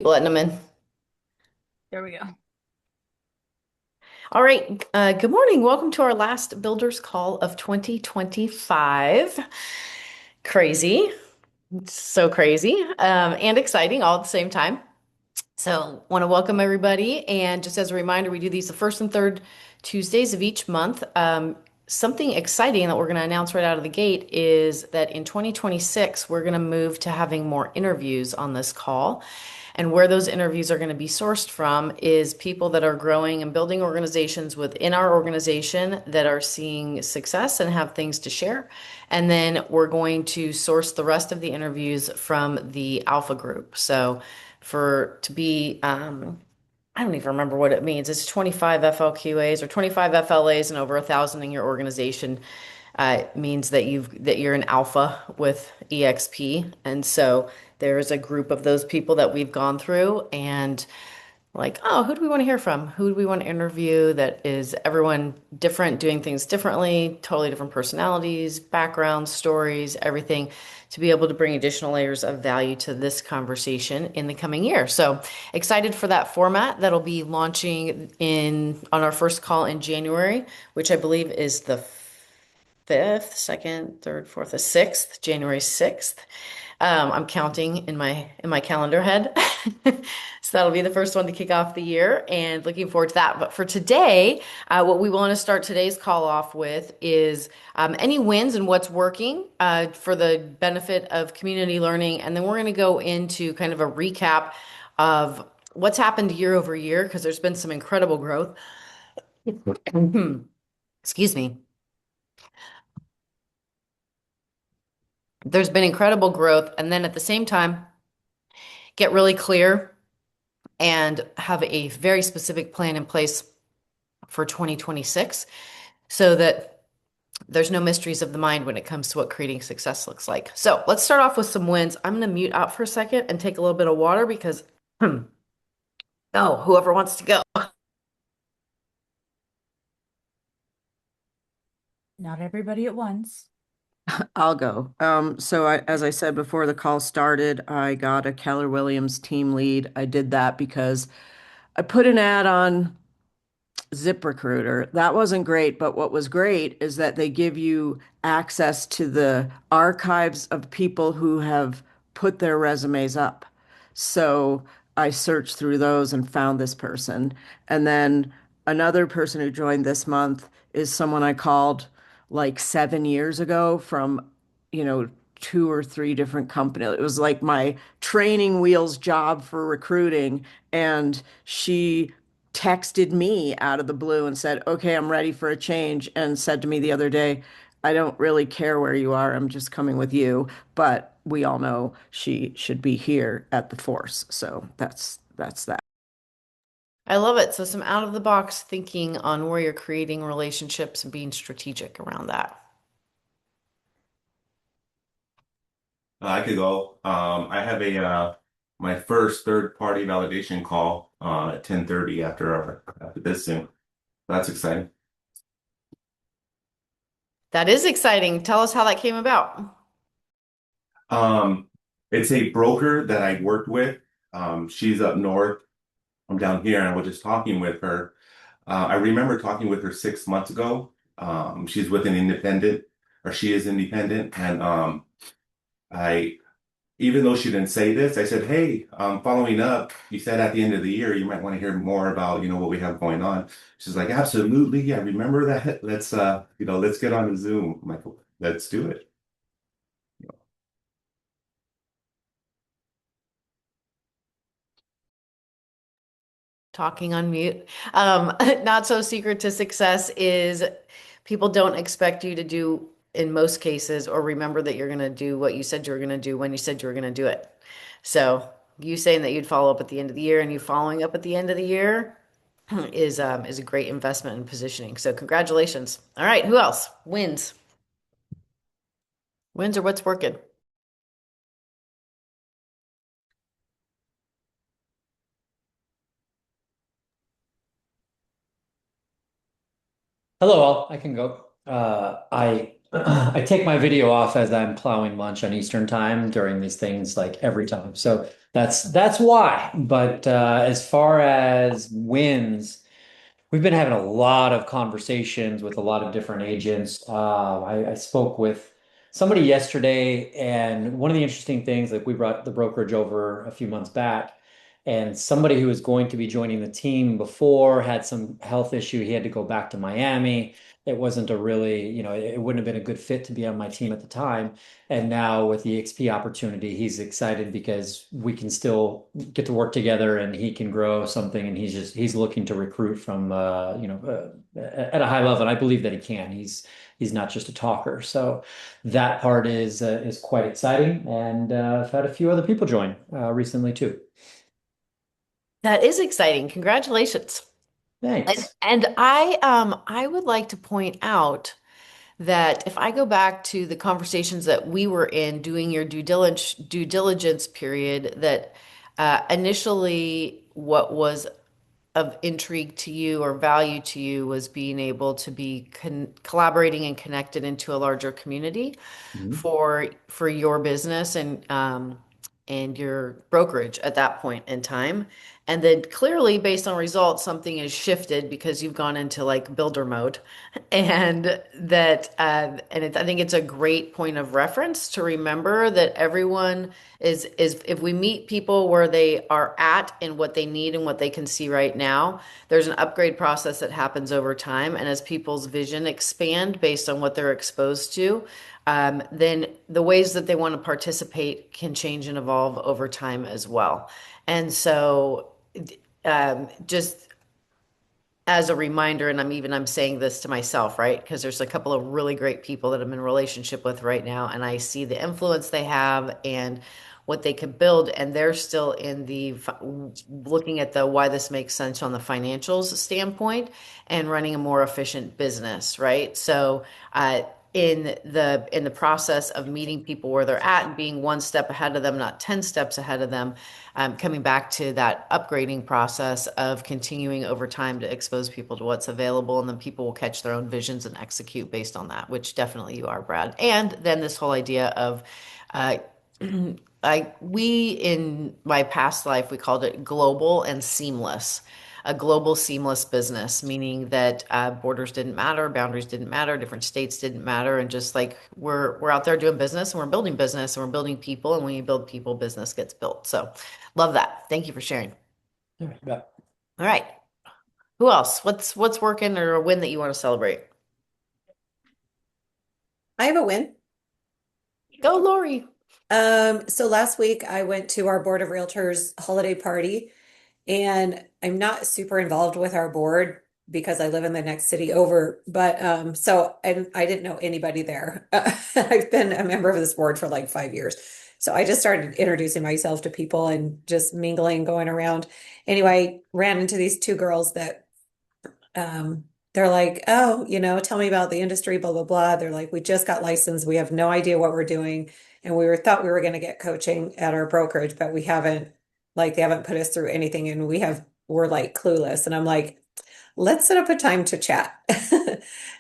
Letting them in. There we go. All right. Good morning. Welcome to our last Builders Call of 2025. Crazy. It's so crazy, and exciting all at the same time. So, want to welcome everybody. And just as a reminder, we do these the first and third Tuesdays of each month. Something exciting that we're going to announce right out of the gate is that in 2026, we're going to move to having more interviews on this call. And where those interviews are going to be sourced from is people that are growing and building organizations within our organization that are seeing success and have things to share. And then we're going to source the rest of the interviews from the Alpha Group. So, for to be I don't even remember what it means. It's 25 FLQAs or 25 FLAs and over 1,000 in your organization. Means that you're an alpha with EXP. And so there's a group of those people that we've gone through and like, oh, who do we want to hear from? Who do we want to interview that is everyone different, doing things differently, totally different personalities, backgrounds, stories, everything to be able to bring additional layers of value to this conversation in the coming year. So excited for that format that'll be launching in on our first call in January, which I believe is the fifth, second, third, fourth, the sixth, January 6th. I'm counting in my calendar head. So that'll be the first one to kick off the year and looking forward to that. But for today, what we want to start today's call off with is any wins and what's working for the benefit of community learning. And then we're going to go into kind of a recap of what's happened year over year because there's been some incredible growth. Excuse me. There's been incredible growth. And then at the same time, get really clear and have a very specific plan in place for 2026 so that there's no mysteries of the mind when it comes to what creating success looks like. So let's start off with some wins. I'm going to mute out for a second and take a little bit of water because, oh, whoever wants to go. Not everybody at once. I'll go. As I said before the call started, I got a Keller Williams team lead. I did that because I put an ad on ZipRecruiter. That wasn't great, but what was great is that they give you access to the archives of people who have put their resumes up. So I searched through those and found this person. And then another person who joined this month is someone I called like 7 years ago from, you know, two or three different companies. It was like my training wheels job for recruiting. And she texted me out of the blue and said, "Okay, I'm ready for a change," and said to me the other day, "I don't really care where you are. I'm just coming with you." But we all know she should be here at the Force. So that's that. I love it. So some out of the box thinking on where you're creating relationships and being strategic around that. I could go. I have a my first third party validation call at 10:30 after this Zoom. That's exciting. That is exciting. Tell us how that came about. Um, it's a broker that I worked with. She's up north. I'm down here, and I was just talking with her. I remember talking with her 6 months ago. She's with an independent, or she is independent, and I even though she didn't say this, I said, "Hey, following up, you said at the end of the year you might want to hear more about, what we have going on." She's like, "Absolutely, I remember that. Let's get on a Zoom." I'm like, "Let's do it." Talking on mute. Not so secret to success is people don't expect you to do in most cases or remember that you're going to do what you said you were going to do when you said you were going to do it. So you saying that you'd follow up at the end of the year and you following up at the end of the year is a great investment in positioning. So congratulations. All right, who else? Wins. Wins are what's working. Hello, all. I can go. I I take my video off as I'm plowing lunch on Eastern time during these things like every time. So that's why. But as far as wins, we've been having a lot of conversations with a lot of different agents. I spoke with somebody yesterday, and one of the interesting things, like we brought the brokerage over a few months back, and somebody who was going to be joining the team before had some health issue. He had to go back to Miami. It wasn't a really, it wouldn't have been a good fit to be on my team at the time. And now with the EXP opportunity, he's excited because we can still get to work together and he can grow something. And he's looking to recruit from, at a high level. And I believe that he can. He's not just a talker. So that part is quite exciting. And I've had a few other people join recently too. That is exciting. Congratulations. And, Thanks. and I would like to point out that if I go back to the conversations that we were in doing your due diligence period, that initially what was of intrigue to you or value to you was being able to be collaborating and connected into a larger community Mhm. for your business and your brokerage at that point in time. And then clearly, based on results, something has shifted because you've gone into like builder mode, and I think it's a great point of reference to remember that everyone is if we meet people where they are at and what they need and what they can see right now, there's an upgrade process that happens over time, and as people's vision expand based on what they're exposed to, then the ways that they want to participate can change and evolve over time as well. And so, just as a reminder, and I'm saying this to myself, right? Because there's a couple of really great people that I'm in a relationship with right now, and I see the influence they have and what they could build, and they're still in the looking at the why this makes sense on the financials standpoint and running a more efficient business, right? So, in the process of meeting people where they're at and being one step ahead of them, not 10 steps ahead of them, coming back to that upgrading process of continuing over time to expose people to what's available, and then people will catch their own visions and execute based on that, which definitely you are, Brad. And then this whole idea of uh, we in my past life, we called it global and seamless. A global seamless business, meaning that borders didn't matter, boundaries didn't matter, different states didn't matter, and just like we're out there doing business and we're building business and we're building people, and when you build people, business gets built. So love that. Thank you for sharing. All right. Yeah. All right. Who else? What's working or a win that you want to celebrate? I have a win. Go, Lori. So last week I went to our Board of Realtors holiday party, and I'm not super involved with our board because I live in the next city over, but so and I didn't know anybody there. I've been a member of this board for like 5 years. So I just started introducing myself to people and just mingling, going around. Anyway, ran into these two girls that they're like, oh, tell me about the industry, blah, blah, blah. They're like, we just got licensed. We have no idea what we're doing. And thought we were going to get coaching at our brokerage, but we haven't, like, they haven't put us through anything. And we're like clueless. And I'm like, let's set up a time to chat.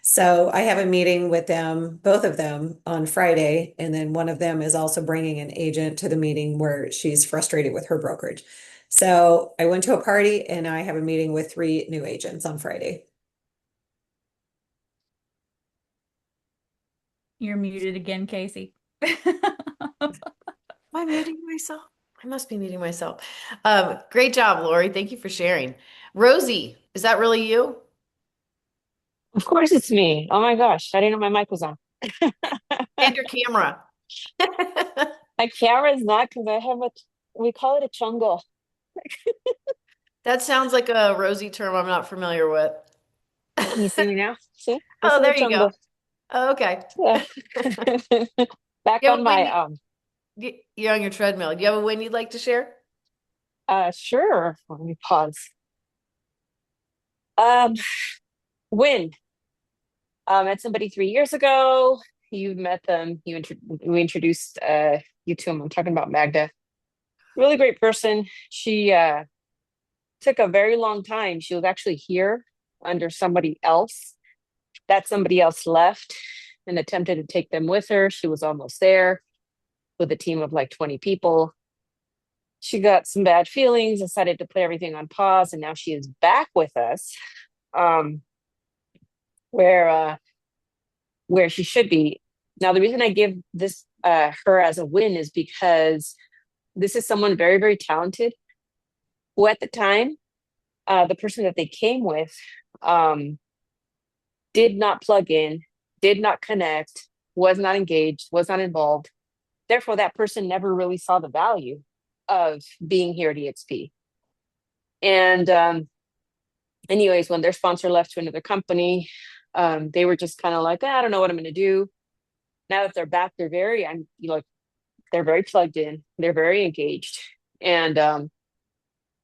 So I have a meeting with them, both of them on Friday. And then one of them is also bringing an agent to the meeting where she's frustrated with her brokerage. So I went to a party and I have a meeting with 3 new agents on Friday. You're muted again, Casey. Am I muting myself? I must be muting myself. Great job, Lori. Thank you for sharing. Rosie, is that really you? Of course it's me. Oh my gosh, I didn't know my mic was on. And your camera. My camera is not because we call it a chungo. That sounds like a Rosie term I'm not familiar with. Can you see me now? See? This Oh, is a there you go. chungo. Oh, okay. Yeah. Back You have on a my you're on your treadmill. Do you have a win you'd like to share? sure. Let me pause. Um, Win. Met somebody 3 years ago. You met them. We introduced you to them. I'm talking about Magda. Really great person. She took a very long time. She was actually here under somebody else. That somebody else left and attempted to take them with her. She was almost there with a team of like 20 people. She got some bad feelings, decided to put everything on pause, and now she is back with us, um, where where she should be. Now, the reason I give this her as a win is because this is someone very, very talented who at the time, the person that they came with, um, did not plug in, did not connect, was not engaged, was not involved. Therefore, that person never really saw the value of being here at EXP. And anyways, when their sponsor left to another company, they were just kind of like, I don't know what I'm going to do. Now that they're back, they're very plugged in, they're very engaged, and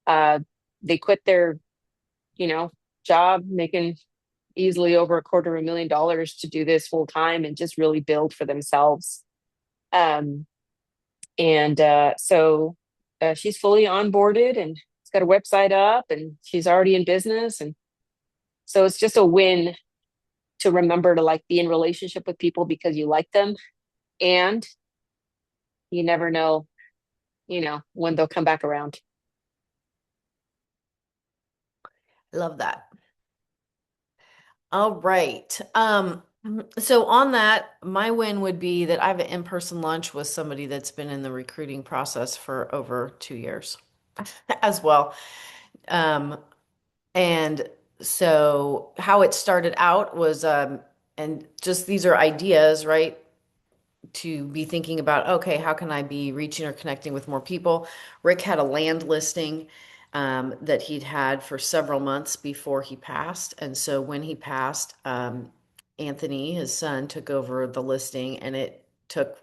uh, they quit their, you know, job making easily over $250,000 to do this full time and just really build for themselves. Um, and so she's fully onboarded and she's got a website up and she's already in business. And so it's just a win to remember to like be in relationship with people because you like them and you never know, when they'll come back around. Love that. All right. So on that, my win would be that I have an in-person lunch with somebody that's been in the recruiting process for over 2 years as well. Um, and so how it started out was, and just these are ideas, right? To be thinking about, okay, how can I be reaching or connecting with more people? Rick had a land listing that he'd had for several months before he passed. And so when he passed, Anthony, his son, took over the listing and it took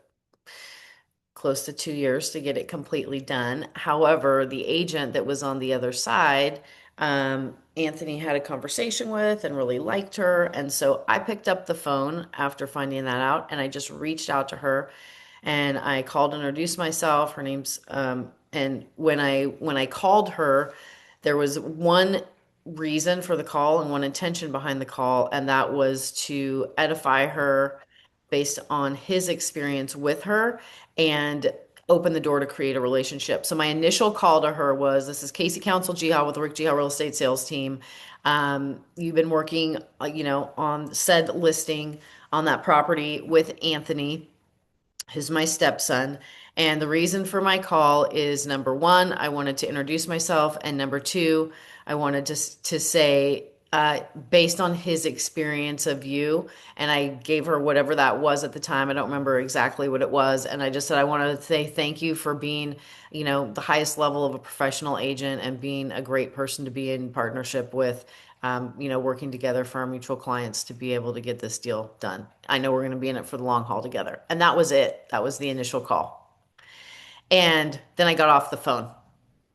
close to 2 years to get it completely done. However, the agent that was on the other side, Anthony had a conversation with and really liked her. And so I picked up the phone after finding that out and I just reached out to her and I called and introduced myself. Her name's and when I called her, there was one reason for the call and one intention behind the call, and that was to edify her based on his experience with her and open the door to create a relationship. So my initial call to her was, this is Casey Council Jihal with the Rick Jihal Real Estate Sales Team. You've been working, on said listing on that property with Anthony, who's my stepson. And the reason for my call is number one, I wanted to introduce myself. And number two, I wanted to say, based on his experience of you, and I gave her whatever that was at the time. I don't remember exactly what it was. And I just said, I want to say thank you for being, the highest level of a professional agent and being a great person to be in partnership with, working together for our mutual clients to be able to get this deal done. I know we're going to be in it for the long haul together. And that was it. That was the initial call. And then I got off the phone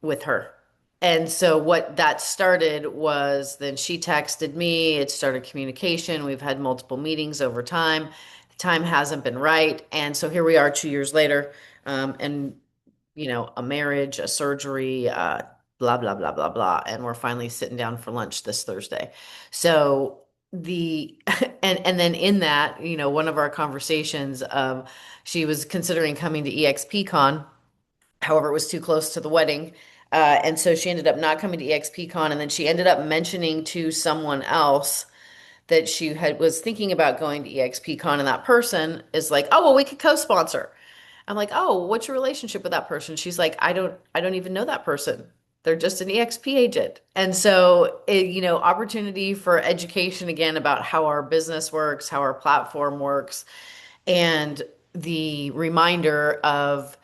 with her. And so what that started was then she texted me, it started communication. We've had multiple meetings over time. The time hasn't been right. And so here we are 2 years later, and a marriage, a surgery, blah, blah, blah, blah, blah. And we're finally sitting down for lunch this Thursday. So the and then in that, one of our conversations, she was considering coming to EXPCon. However, it was too close to the wedding. And so she ended up not coming to EXPCon. And then she ended up mentioning to someone else that she was thinking about going to EXPCon. And that person is like, oh, well, we could co-sponsor. I'm like, oh, what's your relationship with that person? She's like, I don't even know that person. They're just an EXP agent. And so, opportunity for education again about how our business works, how our platform works, and the reminder of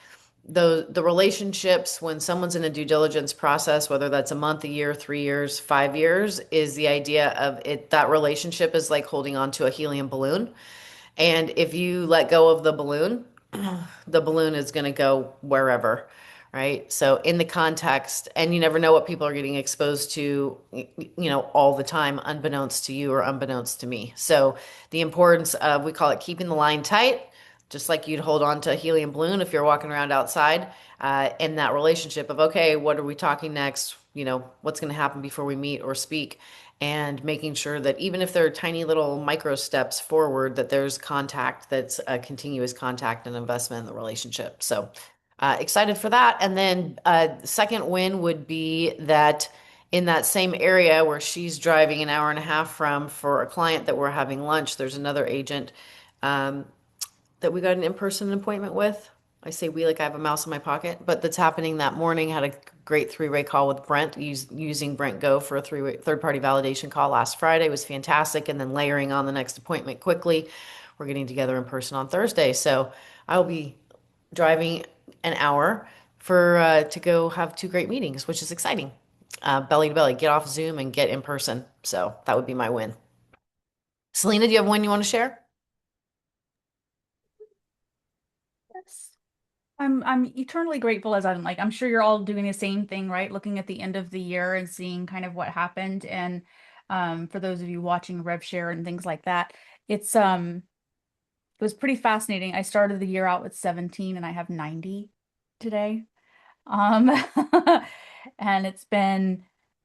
the relationships when someone's in a due diligence process, whether that's a month, a year, 3 years, 5 years, is the idea of it, that relationship is like holding on to a helium balloon. And if you let go of the balloon is going to go wherever, right? So in the context, and you never know what people are getting exposed to, all the time, unbeknownst to you or unbeknownst to me. So the importance of, we call it keeping the line tight, just like you'd hold on to a helium balloon if you're walking around outside, in that relationship of, okay, what are we talking next? What's going to happen before we meet or speak? And making sure that even if there are tiny little micro steps forward, that there's contact, that's a continuous contact and investment in the relationship. So excited for that. And then second win would be that in that same area where she's driving an hour and a half from for a client that we're having lunch, there's another agent um, that we got an in-person appointment with. I say we like I have a mouse in my pocket, but that's happening that morning. Had a great three-way call with Brent using Brent Go for a three-way third-party validation call last Friday. It was fantastic. And then layering on the next appointment quickly. We're getting together in person on Thursday. So I'll be driving an hour for to go have two great meetings, which is exciting. Belly to belly, get off Zoom and get in person. So that would be my win. Selena, do you have one you want to share? Yes. I'm eternally grateful as I'm sure you're all doing the same thing, right? Looking at the end of the year and seeing kind of what happened. And for those of you watching RevShare and things like that, it was pretty fascinating. I started the year out with 17 and I have 90 today. Um, and it's been,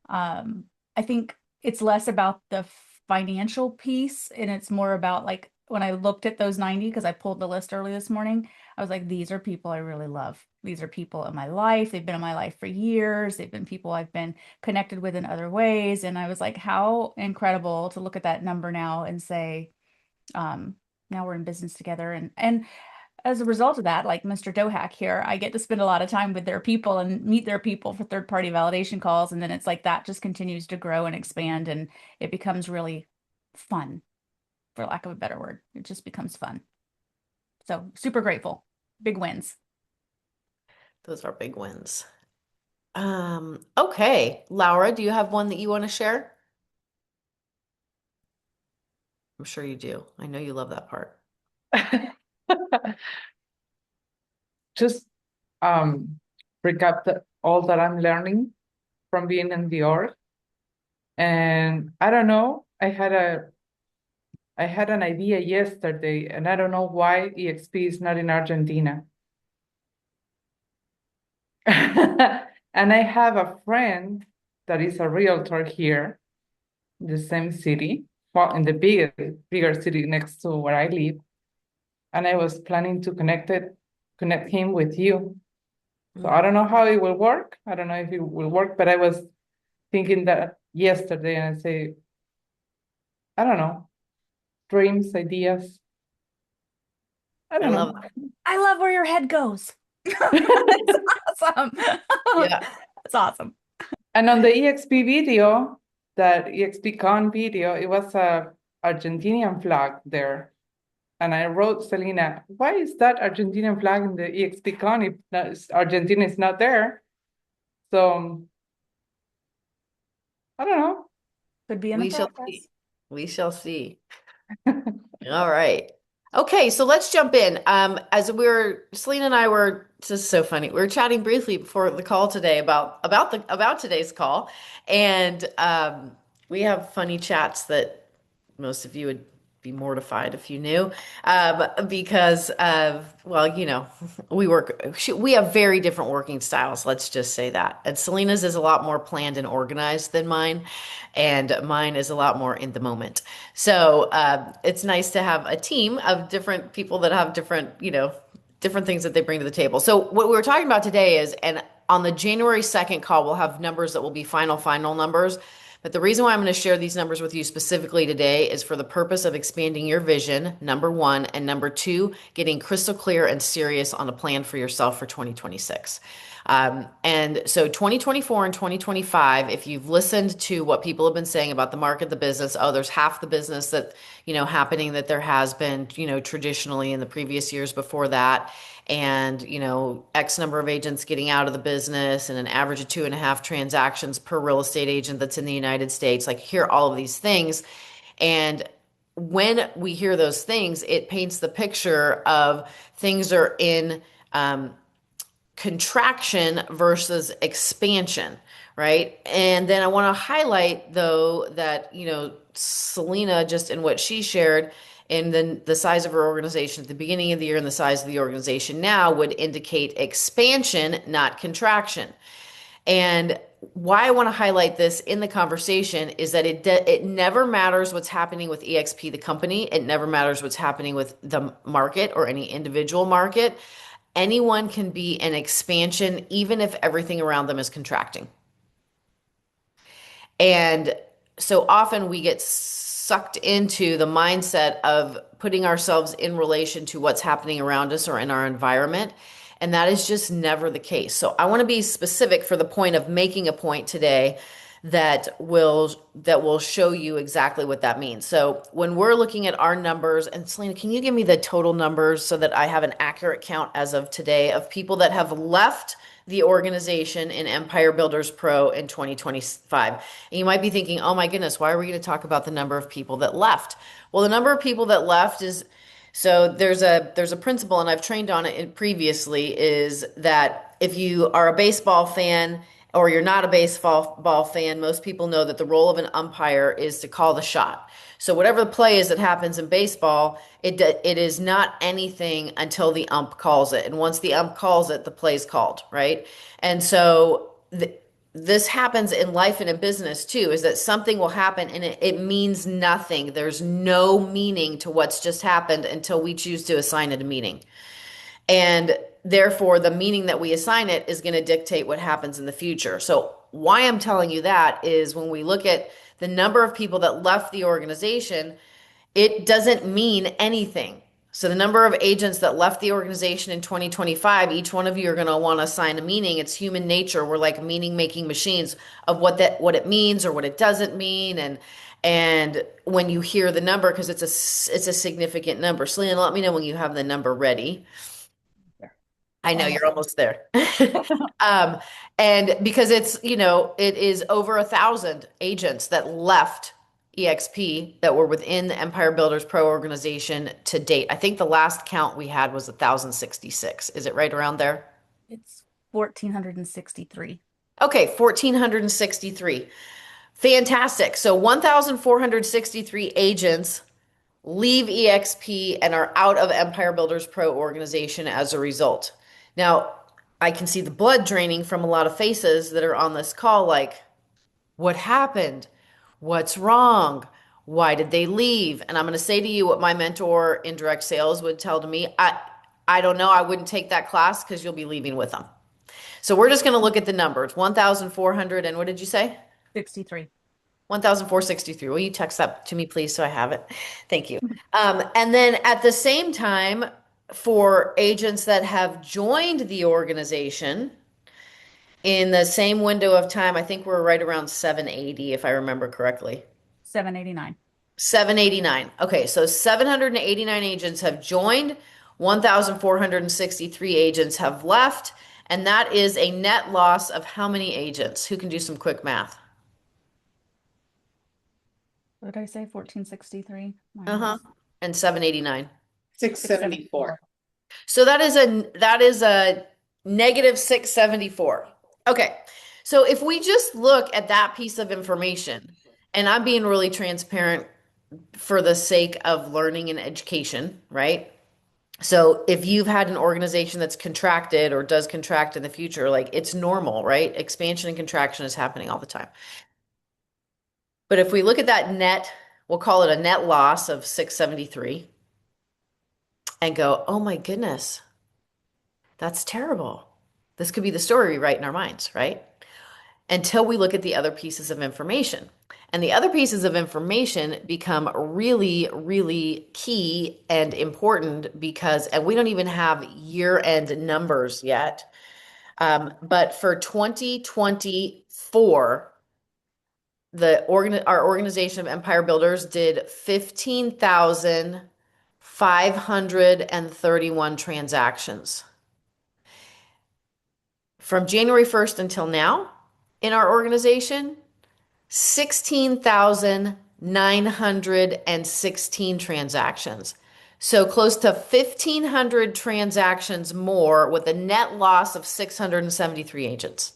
I think it's less about the financial piece and it's more about like when I looked at those 90, because I pulled the list early this morning, I was like, these are people I really love. These are people in my life. They've been in my life for years. They've been people I've been connected with in other ways. And I was like, how incredible to look at that number now and say, now we're in business together. And as a result of that, like Mr. Dohack here, I get to spend a lot of time with their people and meet their people for third-party validation calls. And then it's like that just continues to grow and expand and it becomes really fun, for lack of a better word. It just becomes fun. So super grateful. Big wins. Those are big wins. Okay. Laura, do you have one that you want to share? I'm sure you do. I know you love that part. Just recap all that I'm learning from being in the org. And I don't know, I had an idea yesterday, and I don't know why EXP is not in Argentina. And I have a friend that is a realtor here in the same city, well, in the bigger city next to where I live. And I was planning to connect him with you. So I don't know how it will work. I don't know if it will work, but I was thinking that yesterday and I say, I don't know, dreams, ideas. I don't know. I love where your head goes. That's awesome. Yeah. That's awesome. And on the EXP video, that EXPCon video, it was a Argentinian flag there. And I wrote, Selena, why is that Argentinian flag in the EXPCon if Argentina is not there? So, I don't know. Could be in We the shall process. see. We shall see. All right. Okay, so let's jump in. Selena and I were just so funny. We were chatting briefly before the call today about today's call, and we have funny chats that most of you would be mortified if you knew, because we have very different working styles. Let's just say that. And Selena's is a lot more planned and organized than mine, and mine is a lot more in the moment. So it's nice to have a team of different people that have different things that they bring to the table. So what we were talking about today is, and on the January 2nd call, we'll have numbers that will be final numbers. But the reason why I'm going to share these numbers with you specifically today is for the purpose of expanding your vision, number one, and number two, getting crystal clear and serious on a plan for yourself for 2026. And so 2024 and 2025, if you've listened to what people have been saying about the market, the business, oh, there's half the business that, happening that there has been, traditionally in the previous years before that. And, X number of agents getting out of the business and an average of 2.5 transactions per real estate agent that's in the United States. Like, hear all of these things. And when we hear those things, it paints the picture of things are in contraction versus expansion, right? And then I want to highlight, though, that, Selena, just in what she shared, and then the size of her organization at the beginning of the year and the size of the organization now would indicate expansion, not contraction. And why I want to highlight this in the conversation is that it never matters what's happening with EXP, the company. It never matters what's happening with the market or any individual market. anyone can be an expansion, even if everything around them is contracting. And so often we get sucked into the mindset of putting ourselves in relation to what's happening around us or in our environment. And that is just never the case. So I want to be specific for the point of making a point today that will show you exactly what that means. So when we're looking at our numbers, and Selena, can you give me the total numbers so that I have an accurate count as of today of people that have left the organization in Empire Builders Pro in 2025? And you might be thinking, oh my goodness, why are we going to talk about the number of people that left? Well, the number of people that left is, so there's a principle, and I've trained on it previously, is that if you are a baseball fan or you're not a baseball fan, most people know that the role of an umpire is to call the shot. So whatever the play is that happens in baseball, it is not anything until the ump calls it. And once the ump calls it, the play's called, right? And so this happens in life and in business too, is that something will happen and it means nothing. There's no meaning to what's just happened until we choose to assign it a meaning. And therefore, the meaning that we assign it is going to dictate what happens in the future. So why I'm telling you that is when we look at the number of people that left the organization, it doesn't mean anything. So the number of agents that left the organization in 2025, each one of you are going to want to assign a meaning. It's human nature. We're like meaning-making machines of what it means or what it doesn't mean. And when you hear the number, because it's a significant number. Selena, let me know when you have the number ready. I know you're almost there. And because it is over 1,000 agents that left EXP that were within the Empire Builders Pro organization to date. I think the last count we had was 1,066. Is it right around there? It's 1,463. Okay, 1,463. Fantastic. So 1,463 agents leave EXP and are out of Empire Builders Pro organization as a result. Now, I can see the blood draining from a lot of faces that are on this call like, what happened? What's wrong? Why did they leave? And I'm going to say to you what my mentor in direct sales would tell to me. I don't know. I wouldn't take that class because you'll be leaving with them. So we're just going to look at the numbers. 1,400 and what did you say? 63. 1,463. Will you text that to me, please, so I have it? Thank you. And then at the same time, for agents that have joined the organization in the same window of time, I think we're right around 780, if I remember correctly. 789. 789. Okay, so 789 agents have joined, 1,463 agents have left, and that is a net loss of how many agents? Who can do some quick math? What did I say? 1,463 Uh-huh. And 789. 674. So that is a negative 674. Okay. So if we just look at that piece of information, and I'm being really transparent for the sake of learning and education, right? So if you've had an organization that's contracted or does contract in the future, like it's normal, right? Expansion and contraction is happening all the time. But if we look at that net, we'll call it a net loss of 673 and go, oh my goodness, that's terrible. This could be the story we write in our minds, right? Until we look at the other pieces of information. And the other pieces of information become really, really key and important because, and we don't even have year-end numbers yet, but for 2024, our organization of Empire Builders did 15,531 transactions. From January 1st until now, in our organization, 16,916 transactions. So close to 1,500 transactions more with a net loss of 673 agents.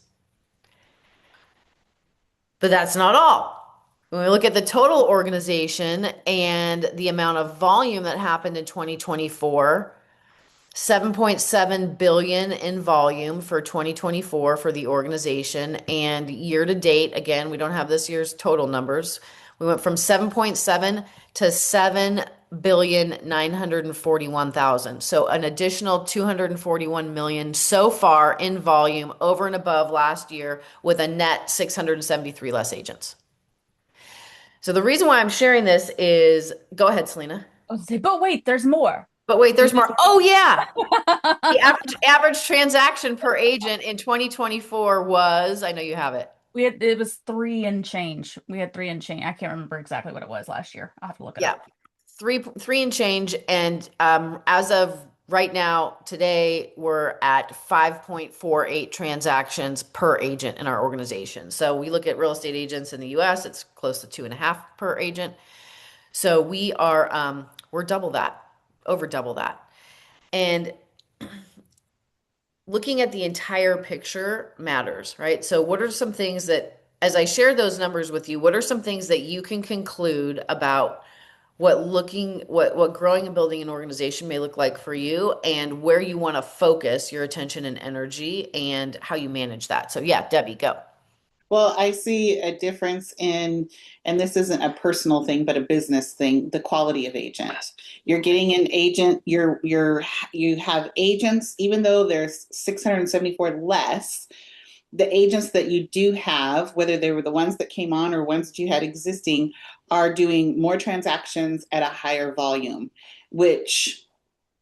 But that's not all. When we look at the total organization and the amount of volume that happened in 2024, 7.7 billion in volume for 2024 for the organization, and year to date, again, we don't have this year's total numbers. We went from 7.7 to 1,941,000. So an additional 241 million so far in volume over and above last year with a net 673 less agents. So the reason why I'm sharing this is, go ahead, Selena. I was gonna say, but wait, there's more. But wait, there's more. Oh yeah. The average transaction per agent in 2024 was, I know you have it. It was 3 and change. We had 3 and change. I can't remember exactly what it was last year. I'll have to look it Yeah. up. Three and change. And as of right now, today, we're at 5.48 transactions per agent in our organization. So we look at real estate agents in the US, it's close to 2.5 per agent. So we're double that, over double that. And looking at the entire picture matters, right? So what are some things that, as I share those numbers with you, what are some things that you can conclude about what growing and building an organization may look like for you, and where you want to focus your attention and energy, and how you manage that? So yeah, Debbie, go. Well, I see a difference in, and this isn't a personal thing, but a business thing, the quality of agent. You're getting an agent, you have agents, even though there's 674 less, the agents that you do have, whether they were the ones that came on or ones that you had existing, are doing more transactions at a higher volume, which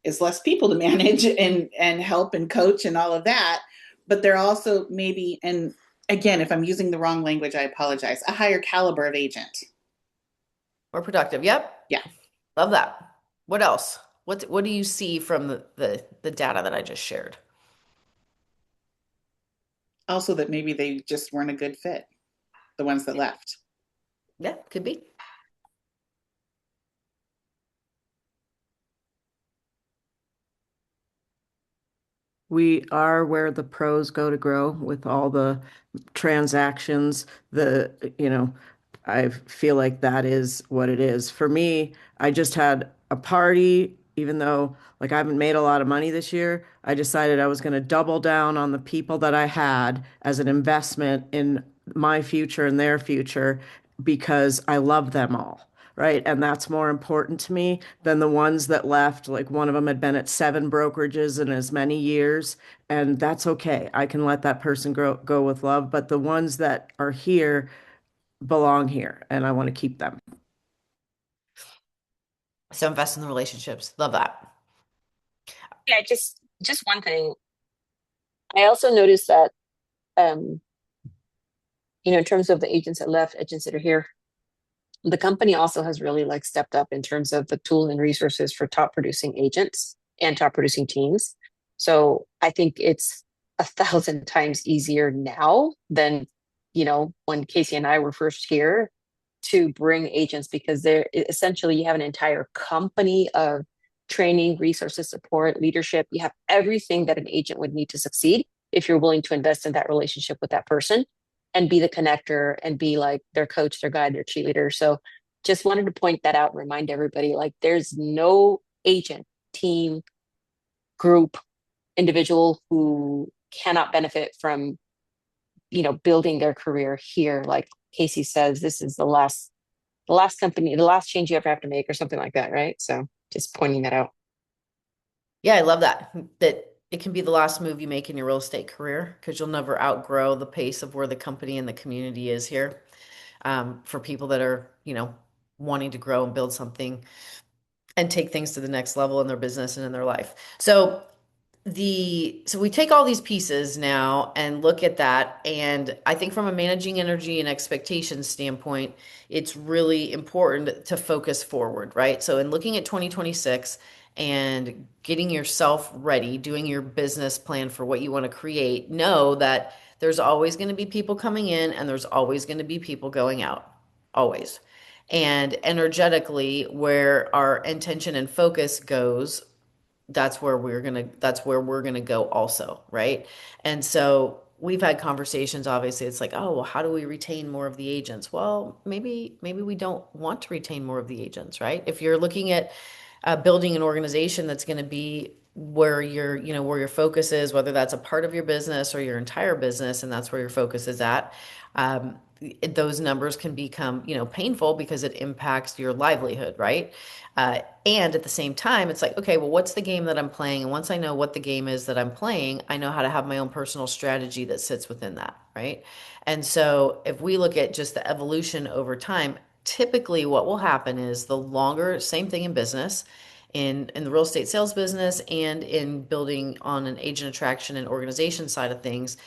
is less people to manage and help and coach and all of that. But they're also maybe, and again, if I'm using the wrong language, I apologize, a higher caliber of agent. More productive. Yep. Yeah. Love that. What else? What do you see from the data that I just shared? Also that maybe they just weren't a good fit, the ones that left. Yeah, could be. We are where the pros go to grow with all the transactions. I feel like that is what it is. For me, I just had a party, even though like I haven't made a lot of money this year. I decided I was going to double down on the people that I had as an investment in my future and their future because I love them all. Right. And that's more important to me than the ones that left. Like one of them had been at 7 brokerages in as many years, and that's okay. I can let that person go with love. But the ones that are here belong here, and I want to keep them. So invest in the relationships. Love that. Yeah, just one thing. I also noticed that in terms of the agents that left, agents that are here, the company also has really like stepped up in terms of the tools and resources for top producing agents and top producing teams. So I think it's 1,000 times easier now than when Casey and I were first here to bring agents, because they're essentially, you have an entire company of training, resources, support, leadership. You have everything that an agent would need to succeed if you're willing to invest in that relationship with that person and be the connector and be like their coach, their guide, their cheerleader. So just wanted to point that out and remind everybody, like there's no agent, team, group, individual who cannot benefit from building their career here. Like Casey says, this is the last company, the last change you ever have to make or something like that, right? So just pointing that out. Yeah, I love that it can be the last move you make in your real estate career, because you'll never outgrow the pace of where the company and the community is here. For people that are wanting to grow and build something and take things to the next level in their business and in their life. So we take all these pieces now and look at that. And I think from a managing energy and expectations standpoint, it's really important to focus forward, right? So in looking at 2026 and getting yourself ready, doing your business plan for what you want to create, know that there's always going to be people coming in and there's always going to be people going out, always. And energetically, where our intention and focus goes, that's where we're gonna go also, right? And so we've had conversations, obviously. It's like, oh, well, how do we retain more of the agents? Well, maybe we don't want to retain more of the agents, right? If you're looking at building an organization that's going to be where your focus is, whether that's a part of your business or your entire business, and that's where your focus is at, those numbers can become, painful because it impacts your livelihood, right? And at the same time, it's like, okay, well, what's the game that I'm playing? And once I know what the game is that I'm playing, I know how to have my own personal strategy that sits within that, right? And so if we look at just the evolution over time, typically what will happen is the longer, same thing in business, in the real estate sales business and in building on an agent attraction and organization side of things,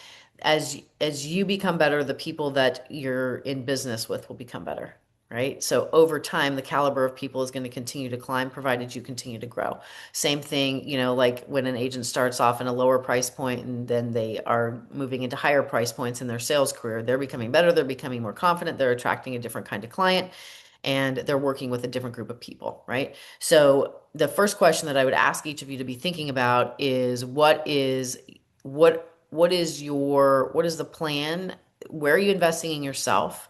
as you become better, the people that you're in business with will become better, right? So over time, the caliber of people is going to continue to climb, provided you continue to grow. Same thing, like when an agent starts off in a lower price point and then they are moving into higher price points in their sales career, they're becoming better, they're becoming more confident, they're attracting a different kind of client, and they're working with a different group of people, right? So the first question that I would ask each of you to be thinking about is what is the plan? Where are you investing in yourself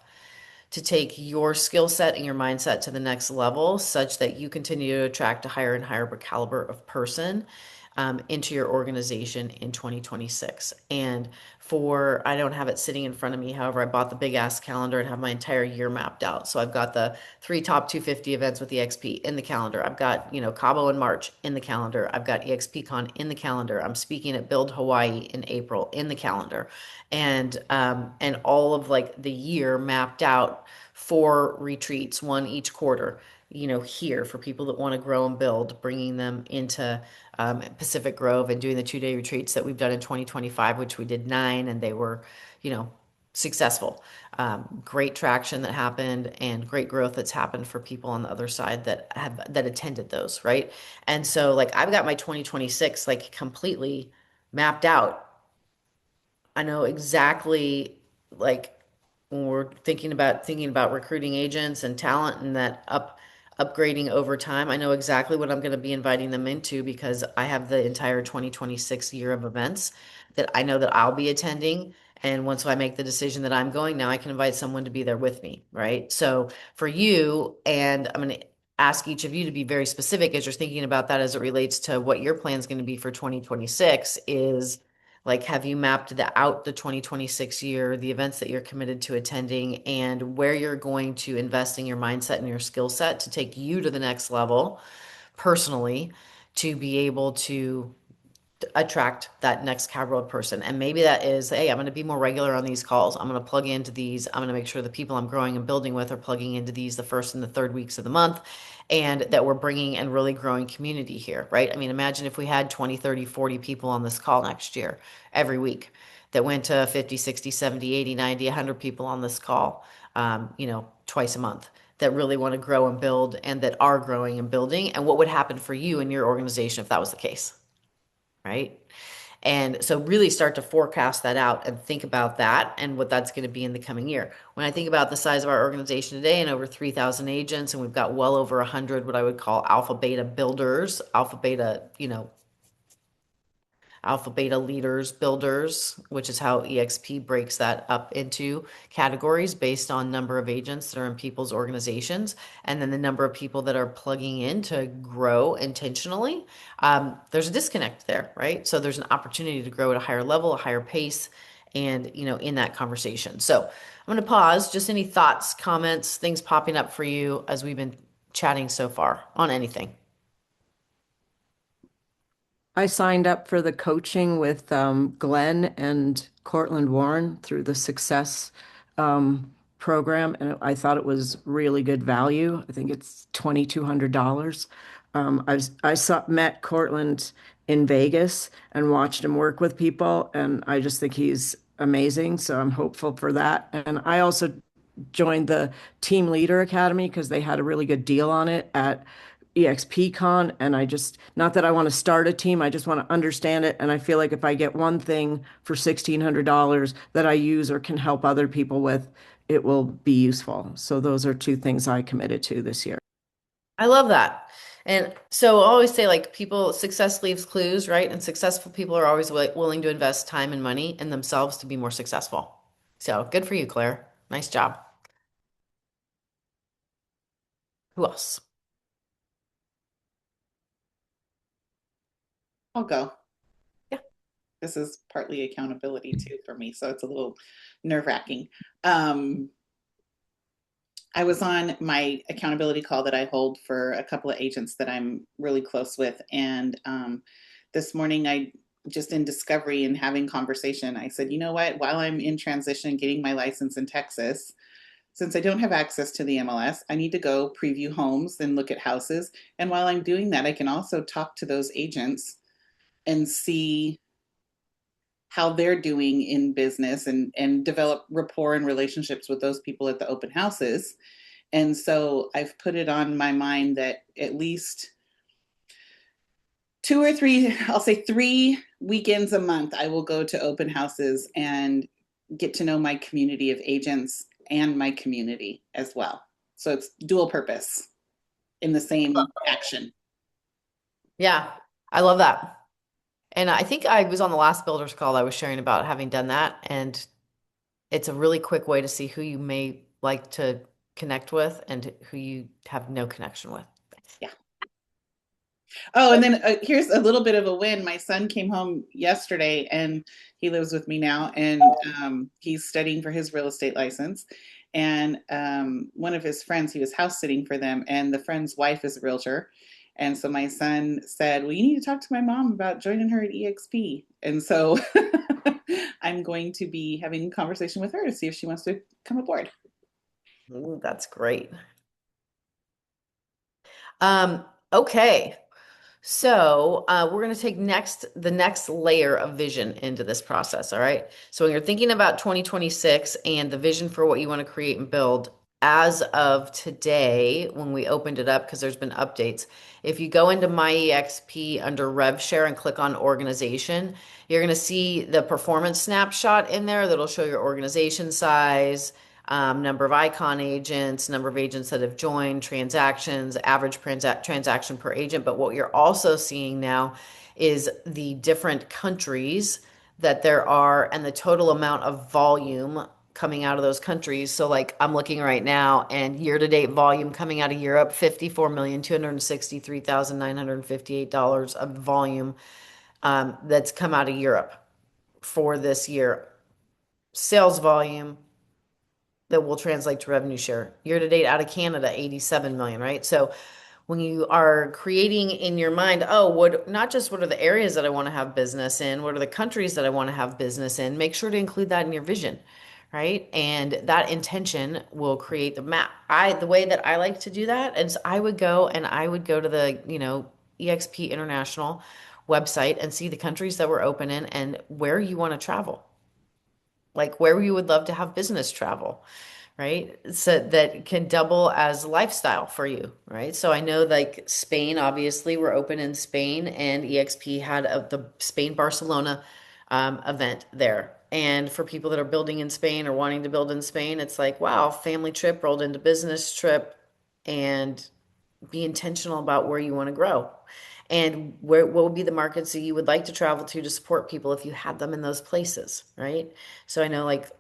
to take your skill set and your mindset to the next level such that you continue to attract a higher and higher caliber of person into your organization in 2026? And I don't have it sitting in front of me. However, I bought the big ass calendar and have my entire year mapped out. So I've got the 3 top 250 events with EXP in the calendar. I've got, Cabo in March in the calendar. I've got EXPCon in the calendar. I'm speaking at Build Hawaii in April in the calendar. And all of like the year mapped out, 4 retreats, 1 each quarter, here for people that want to grow and build, bringing them into Pacific Grove and doing the 2-day retreats that we've done in 2025, which we did 9, and they were, successful. Great traction that happened and great growth that's happened for people on the other side that attended those, right? And so like I've got my 2026 like completely mapped out. I know exactly like when we're thinking about recruiting agents and talent and that upgrading over time. I know exactly what I'm going to be inviting them into because I have the entire 2026 year of events that I know that I'll be attending. And once I make the decision that I'm going, now I can invite someone to be there with me, right? So for you, and I'm going to ask each of you to be very specific as you're thinking about that as it relates to what your plan is going to be for 2026 is like, have you mapped out the 2026 year, the events that you're committed to attending, and where you're going to invest in your mindset and your skill set to take you to the next level personally to be able to attract that next Cabroad person? And maybe that is, hey, I'm going to be more regular on these calls. I'm going to plug into these. I'm going to make sure the people I'm growing and building with are plugging into these the first and the third weeks of the month, and that we're bringing and really growing community here, right? I mean, imagine if we had 20, 30, 40 people on this call next year, every week, that went to 50, 60, 70, 80, 90, 100 people on this call, twice a month that really want to grow and build and that are growing and building. And what would happen for you and your organization if that was the case? Right? And so really start to forecast that out and think about that and what that's going to be in the coming year. When I think about the size of our organization today and over 3,000 agents, and we've got well over 100 what I would call alpha beta builders, alpha beta leaders, builders, which is how EXP breaks that up into categories based on number of agents that are in people's organizations, and then the number of people that are plugging in to grow intentionally. There's a disconnect there, right? So there's an opportunity to grow at a higher level, a higher pace, and in that conversation. So I'm going to pause. Just any thoughts, comments, things popping up for you as we've been chatting so far on anything. I signed up for the coaching with Glenn and Cortland Warren through the Success program, and I thought it was really good value. I think it's $2,200. Met Cortland in Vegas and watched him work with people, and I just think he's amazing. So I'm hopeful for that. And I also joined the Team Leader Academy because they had a really good deal on it at EXPCon. And not that I want to start a team, I just want to understand it. And I feel like if I get one thing for $1,600 that I use or can help other people with, it will be useful. So those are 2 things I committed to this year. I love that. And so I always say like success leaves clues, right? And successful people are always willing to invest time and money in themselves to be more successful. So good for you, Claire. Nice job. Who else? I'll go. Yeah. This is partly accountability too for me, so it's a little nerve-wracking. I was on my accountability call that I hold for a couple of agents that I'm really close with. And this morning, I just in discovery and having conversation, I said, you know what? While I'm in transition, getting my license in Texas, since I don't have access to the MLS, I need to go preview homes and look at houses. And while I'm doing that, I can also talk to those agents and see how they're doing in business and develop rapport and relationships with those people at the open houses. And so I've put it on my mind that at least two or three, I'll say 3 weekends a month, I will go to open houses and get to know my community of agents and my community as well. So it's dual purpose in the same action. Yeah, I love that. And I think I was on the last builders call I was sharing about having done that. And it's a really quick way to see who you may like to connect with and who you have no connection with. Yeah. Oh, and then here's a little bit of a win. My son came home yesterday and he lives with me now, and he's studying for his real estate license. And one of his friends, he was house sitting for them, and the friend's wife is a realtor. And so my son said, well, you need to talk to my mom about joining her at EXP. And so I'm going to be having a conversation with her to see if she wants to come aboard. Ooh, that's great. Okay. So we're going to take the next layer of vision into this process. All right. So when you're thinking about 2026 and the vision for what you want to create and build, as of today, when we opened it up, because there's been updates, if you go into My EXP under RevShare and click on organization, you're going to see the performance snapshot in there that'll show your organization size, number of icon agents, number of agents that have joined, transactions, average transaction per agent. But what you're also seeing now is the different countries that there are and the total amount of volume coming out of those countries. So like I'm looking right now, and year-to-date volume coming out of Europe, $54,263,958 of volume that's come out of Europe for this year. Sales volume that will translate to revenue share. Year to date out of Canada, 87 million, right? So when you are creating in your mind, oh, not just what are the areas that I want to have business in, what are the countries that I want to have business in, make sure to include that in your vision, right? And that intention will create the map. The way that I like to do that is I would go to the, EXP International website and see the countries that we're open in and where you want to travel, like where you would love to have business travel, right? So that can double as lifestyle for you, right? So I know like Spain, obviously we're open in Spain, and EXP had the Spain Barcelona event there. And for people that are building in Spain or wanting to build in Spain, it's like, wow, family trip rolled into business trip, and be intentional about where you want to grow and what would be the markets that you would like to travel to support people if you had them in those places, right? So I know like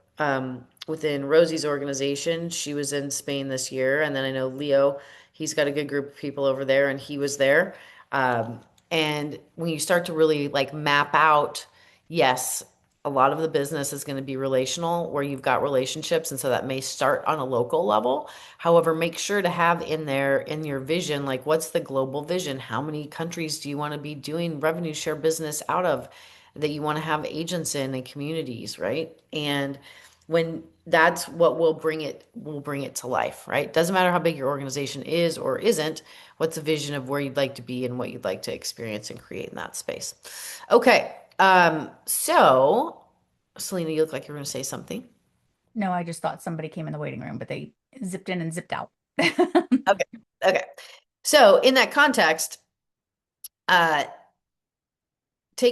within Rosie's organization, she was in Spain this year, and then I know Leo, he's got a good group of people over there, and he was there. And when you start to really like map out, yes, a lot of the business is going to be relational, where you've got relationships, and so that may start on a local level. However, make sure to have in there in your vision, like what's the global vision? How many countries do you want to be doing revenue share business out of, that you want to have agents in and communities, right? And when that's what will bring it to life, right? Doesn't matter how big your organization is or isn't, what's the vision of where you'd like to be and what you'd like to experience and create in that space. Okay. So Selena, you look like you're going to say something. No, I just thought somebody came in the waiting room, but they zipped in and zipped out. Okay. So in that context, take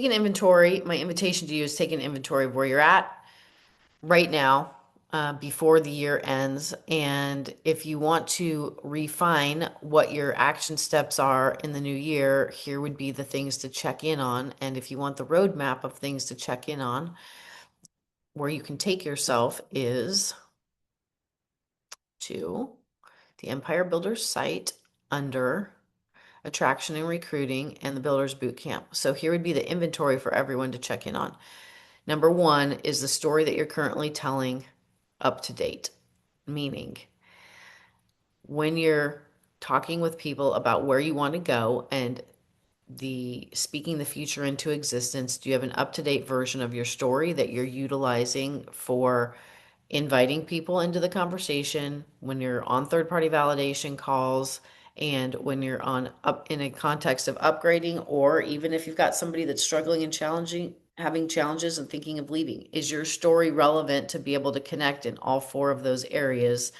an inventory. My invitation to you is take an inventory of where you're at right now, before the year ends. And if you want to refine what your action steps are in the new year, here would be the things to check in on. And if you want the roadmap of things to check in on, where you can take yourself is to the Empire Builders site under attraction and recruiting and the Builders Boot Camp. So here would be the inventory for everyone to check in on. Number one is the story that you're currently telling up to date, meaning when you're talking with people about where you want to go and speaking the future into existence, do you have an up-to-date version of your story that you're utilizing for inviting people into the conversation when you're on third-party validation calls and when you're on up in a context of upgrading, or even if you've got somebody that's struggling and challenging, having challenges and thinking of leaving? Is your story relevant to be able to connect in all four of those areas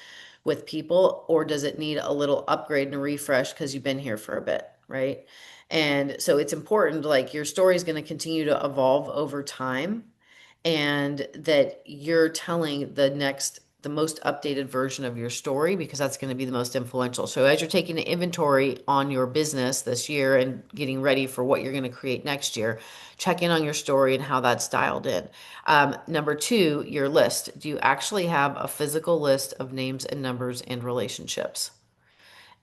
with people, or does it need a little upgrade and a refresh because you've been here for a bit, right? And so it's important, like your story is going to continue to evolve over time, and that you're telling the most updated version of your story, because that's going to be the most influential. So as you're taking an inventory on your business this year and getting ready for what you're going to create next year, check in on your story and how that's dialed in. Number two, your list. Do you actually have a physical list of names and numbers and relationships?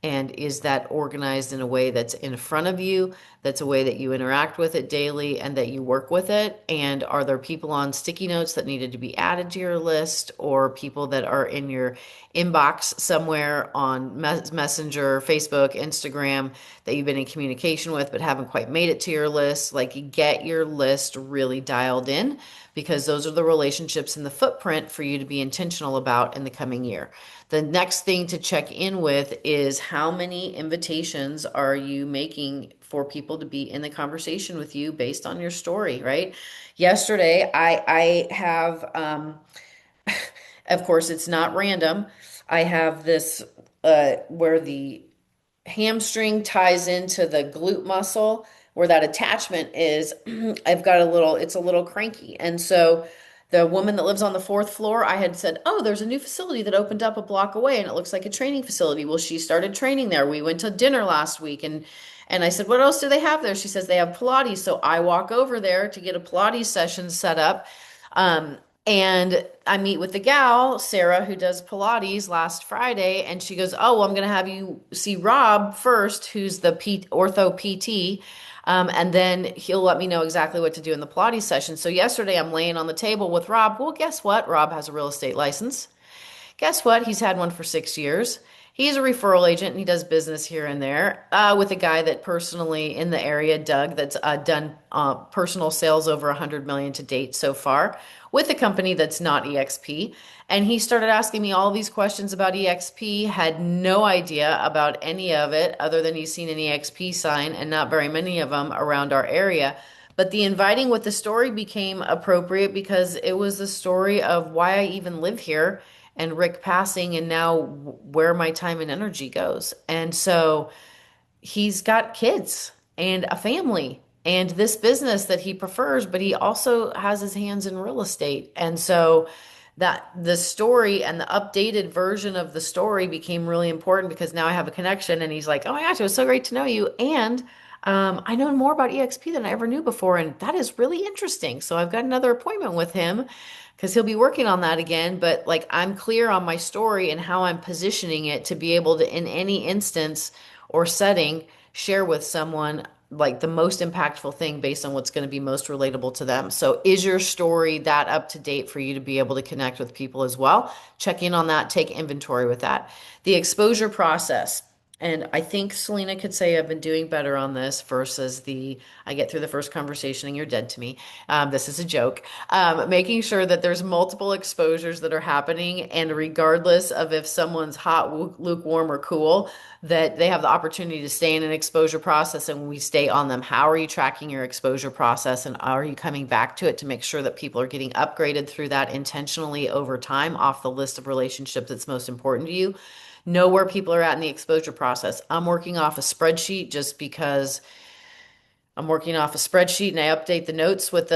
And is that organized in a way that's in front of you, that's a way that you interact with it daily and that you work with it? And are there people on sticky notes that needed to be added to your list, or people that are in your inbox somewhere on Messenger, Facebook, Instagram that you've been in communication with but haven't quite made it to your list? Like, get your list really dialed in, because those are the relationships and the footprint for you to be intentional about in the coming year. The next thing to check in with is how many invitations are you making for people to be in the conversation with you based on your story, right? Yesterday, I have, of course, it's not random. I have this where the hamstring ties into the glute muscle where that attachment is. I've got it's a little cranky. And so the woman that lives on the fourth floor, I had said, oh, there's a new facility that opened up a block away and it looks like a training facility. Well, she started training there. We went to dinner last week, and I said, what else do they have there? She says they have Pilates. So I walk over there to get a Pilates session set up. Um, and I meet with the gal, Sarah, who does Pilates, last Friday, and she goes, oh, well, I'm going to have you see Rob first, who's the ortho PT, and then he'll let me know exactly what to do in the Pilates session. So yesterday I'm laying on the table with Rob. Well, guess what? Rob has a real estate license. Guess what? He's had one for 6 years. He's a referral agent and he does business here and there with a guy that personally in the area, Doug, that's done personal sales over 100 million to date so far with a company that's not EXP. And he started asking me all these questions about EXP, had no idea about any of it other than he's seen an EXP sign and not very many of them around our area. But the inviting with the story became appropriate because it was the story of why I even live here, and Rick passing, and now where my time and energy goes. And so he's got kids and a family and this business that he prefers, but he also has his hands in real estate. And so that the story and the updated version of the story became really important because now I have a connection, and he's like, oh my gosh, it was so great to know you. And I know more about EXP than I ever knew before, and that is really interesting. So I've got another appointment with him because he'll be working on that again. But like, I'm clear on my story and how I'm positioning it to be able to, in any instance or setting, share with someone like the most impactful thing based on what's going to be most relatable to them. So is your story that up to date for you to be able to connect with people as well? Check in on that, take inventory with that. The exposure process. And I think Selena could say I've been doing better on this versus I get through the first conversation and you're dead to me. This is a joke. Making sure that there's multiple exposures that are happening, and regardless of if someone's hot, lukewarm, or cool, that they have the opportunity to stay in an exposure process and we stay on them. How are you tracking your exposure process, and are you coming back to it to make sure that people are getting upgraded through that intentionally over time off the list of relationships that's most important to you? Know where people are at in the exposure process. I'm working off a spreadsheet just because I'm working off a spreadsheet, and I update the notes with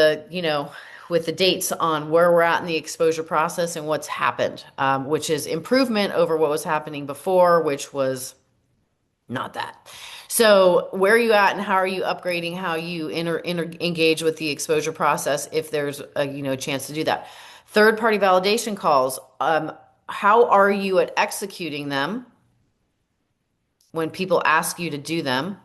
with the dates on where we're at in the exposure process and what's happened, which is improvement over what was happening before, which was not that. So where are you at, and how are you upgrading how you engage with the exposure process if there's a chance to do that? Third party validation calls. How are you at executing them when people ask you to do them?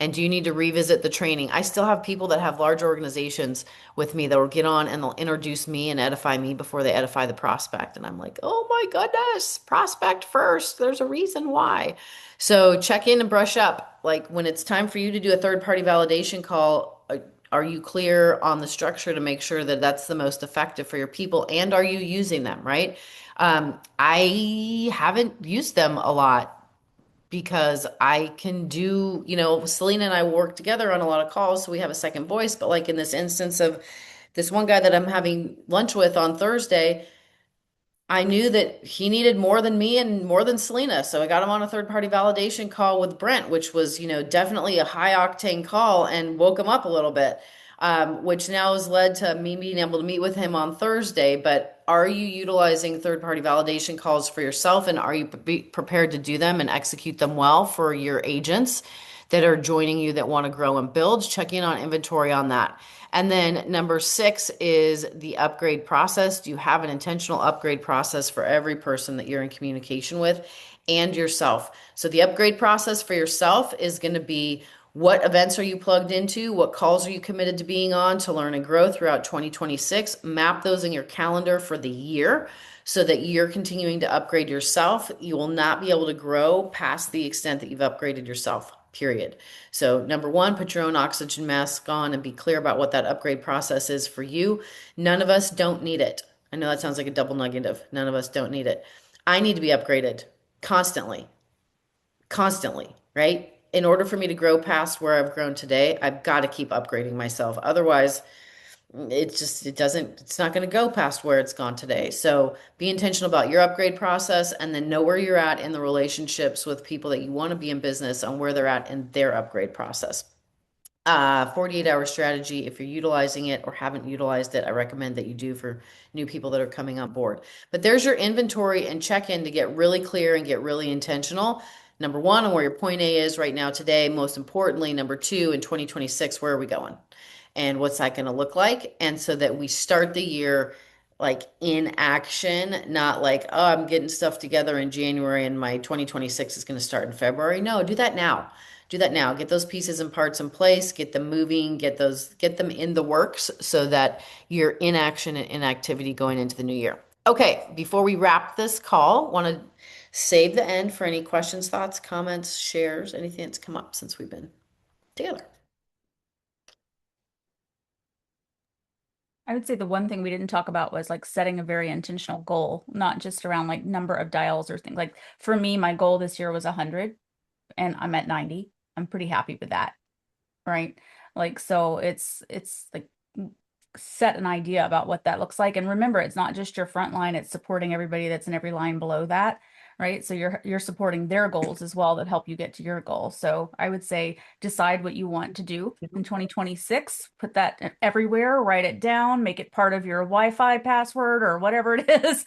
And do you need to revisit the training? I still have people that have large organizations with me that will get on and they'll introduce me and edify me before they edify the prospect. And I'm like, oh my goodness, prospect first. There's a reason why. So check in and brush up. Like when it's time for you to do a third party validation call, are you clear on the structure to make sure that that's the most effective for your people? And are you using them, right? I haven't used them a lot because I can do, Selena and I work together on a lot of calls, so we have a second voice. But like in this instance of this one guy that I'm having lunch with on Thursday, I knew that he needed more than me and more than Selena. So I got him on a third party validation call with Brent, which was, definitely a high octane call and woke him up a little bit, which now has led to me being able to meet with him on Thursday. But are you utilizing third party validation calls for yourself, and are you prepared to do them and execute them well for your agents that are joining you that want to grow and build? Check in on inventory on that. And then number 6 is the upgrade process. Do you have an intentional upgrade process for every person that you're in communication with and yourself? So the upgrade process for yourself is going to be, what events are you plugged into? What calls are you committed to being on to learn and grow throughout 2026? Map those in your calendar for the year so that you're continuing to upgrade yourself. You will not be able to grow past the extent that you've upgraded yourself, period. So number 1, put your own oxygen mask on and be clear about what that upgrade process is for you. None of us don't need it. I know that sounds like a double negative. None of us don't need it. I need to be upgraded constantly, right? In order for me to grow past where I've grown today, I've got to keep upgrading myself. Otherwise, it's not going to go past where it's gone today. So be intentional about your upgrade process and then know where you're at in the relationships with people that you want to be in business on where they're at in their upgrade process. 48-hour strategy, if you're utilizing it or haven't utilized it, I recommend that you do for new people that are coming on board. But there's your inventory and check-in to get really clear and get really intentional. Number 1, on where your point A is right now today. Most importantly, number 2, in 2026, where are we going? And what's that going to look like? And so that we start the year like in action, not like, oh, I'm getting stuff together in January and my 2026 is going to start in February. No, do that now. Do that now. Get those pieces and parts in place, get them moving, get them in the works so that you're in action and in activity going into the new year. Okay, before we wrap this call, want to save the end for any questions, thoughts, comments, shares, anything that's come up since we've been together. I would say the one thing we didn't talk about was like setting a very intentional goal, not just around like number of dials or things. Like for me, my goal this year was 100 and I'm at 90. I'm pretty happy with that. Right. Like, so it's like set an idea about what that looks like. And remember, it's not just your front line, it's supporting everybody that's in every line below that. Right. So you're supporting their goals as well that help you get to your goal. So I would say decide what you want to do in 2026, put that everywhere, write it down, make it part of your Wi-Fi password or whatever it is,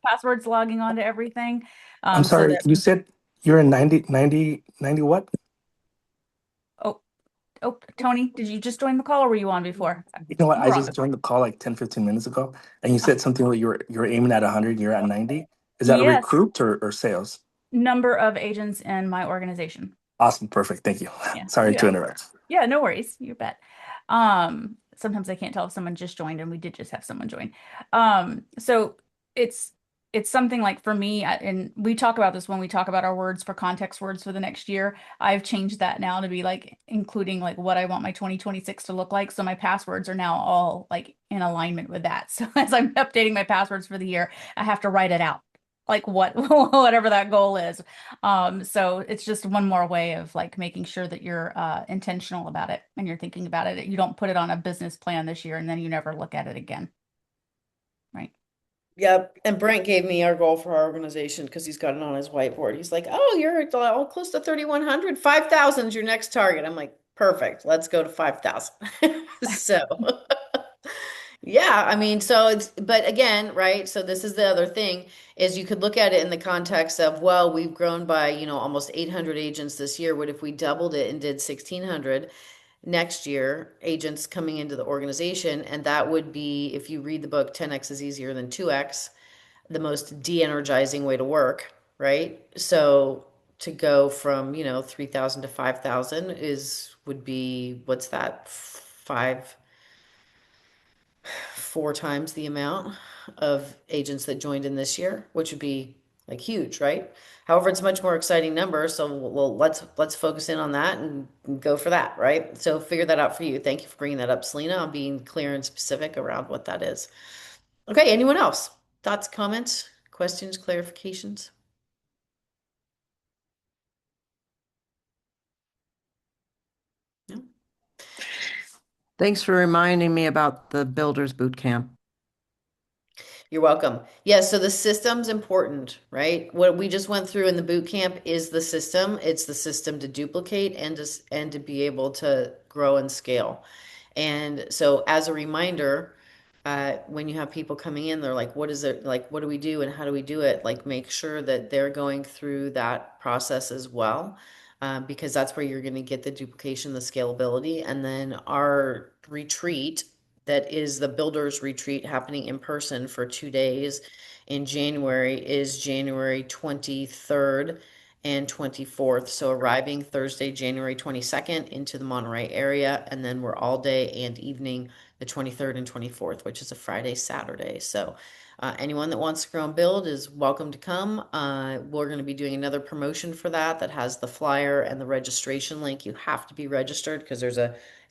passwords logging onto everything. I'm So sorry, that, you said you're in 90 what? oh, Tony, did you just join the call or were you on before? You know what? You I were on just joined the call like 10, 15 minutes ago, and you said something like you're aiming at 100, you're at 90. Is that a Yes, recruit or sales? number of agents in my organization. Awesome, perfect. Thank you. Yeah. Sorry to Yeah. interrupt. Yeah, no worries. You bet. Sometimes I can't tell if someone just joined, and we did just have someone join. So it's something like for me, and we talk about this when we talk about our words for context words for the next year. I've changed that now to be like including like what I want my 2026 to look like. So my passwords are now all like in alignment with that. So as I'm updating my passwords for the year, I have to write it out like whatever that goal is. So it's just one more way of like making sure that you're intentional about it and you're thinking about it. You don't put it on a business plan this year and then you never look at it again. Right. Yep. And Brent gave me our goal for our organization because he's got it on his whiteboard. He's like, oh, you're all close to 3,100. 5,000 is your next target. I'm like, perfect. Let's go to 5,000. So, yeah, I mean, but again, right? So this is the other thing is you could look at it in the context of, well, we've grown by, almost 800 agents this year. What if we doubled it and did 1,600? Next year, agents coming into the organization, and that would be, if you read the book 10x is easier than 2x, the most de-energizing way to work, right? So to go from, 3,000 to 5,000 would be, what's that? 4 times the amount of agents that joined in this year, which would be like huge, right? However, it's a much more exciting number, so let's focus in on that and go for that, right? So figure that out for you. Thank you for bringing that up, Selena, on being clear and specific around what that is. Okay, anyone else? Thoughts, comments, questions, clarifications? No? Thanks for reminding me about the Builders Boot Camp. You're welcome. Yeah, so the system's important, right? What we just went through in the boot camp is the system. It's the system to duplicate and to be able to grow and scale. And so as a reminder, when you have people coming in, they're like, what is it? Like, what do we do and how do we do it? Like, make sure that they're going through that process as well, because that's where you're going to get the duplication, the scalability. And then our retreat, that is the Builders Retreat happening in person for 2 days in January, is January 23rd and 24th. So arriving Thursday, January 22nd into the Monterey area, and then we're all day and evening the 23rd and 24th, which is a Friday, Saturday. So anyone that wants to grow and build is welcome to come. We're going to be doing another promotion for that has the flyer and the registration link. You have to be registered because it's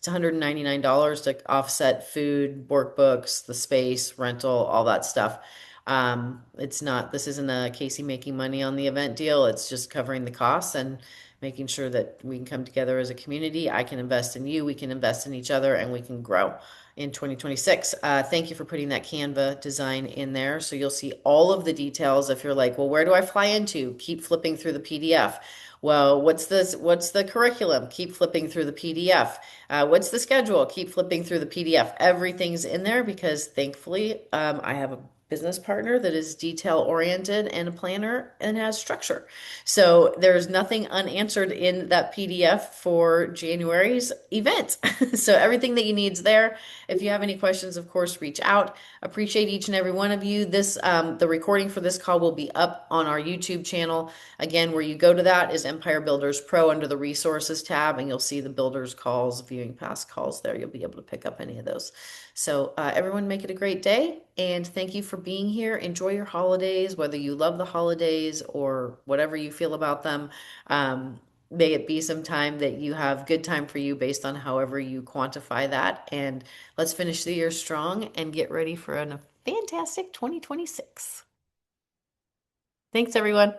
$199 to offset food, workbooks, the space, rental, all that stuff. This isn't a Casey making money on the event deal. It's just covering the costs and making sure that we can come together as a community. I can invest in you, we can invest in each other, and we can grow in 2026. Thank you for putting that Canva design in there. So you'll see all of the details. If you're like, well, where do I fly into? Keep flipping through the PDF. Well, what's the curriculum? Keep flipping through the PDF. What's the schedule? Keep flipping through the PDF. Everything's in there because thankfully, I have a business partner that is detail oriented and a planner and has structure. So there's nothing unanswered in that PDF for January's event. So everything that you need is there. If you have any questions, of course, reach out. Appreciate each and every one of you. The recording for this call will be up on our YouTube channel. Again, where you go to that is Empire Builders Pro under the resources tab, and you'll see the builders calls, viewing past calls there. You'll be able to pick up any of those. So everyone make it a great day, and thank you for being here. Enjoy your holidays, whether you love the holidays or whatever you feel about them. May it be some time that you have good time for you based on however you quantify that. And let's finish the year strong and get ready for a fantastic 2026. Thanks, everyone.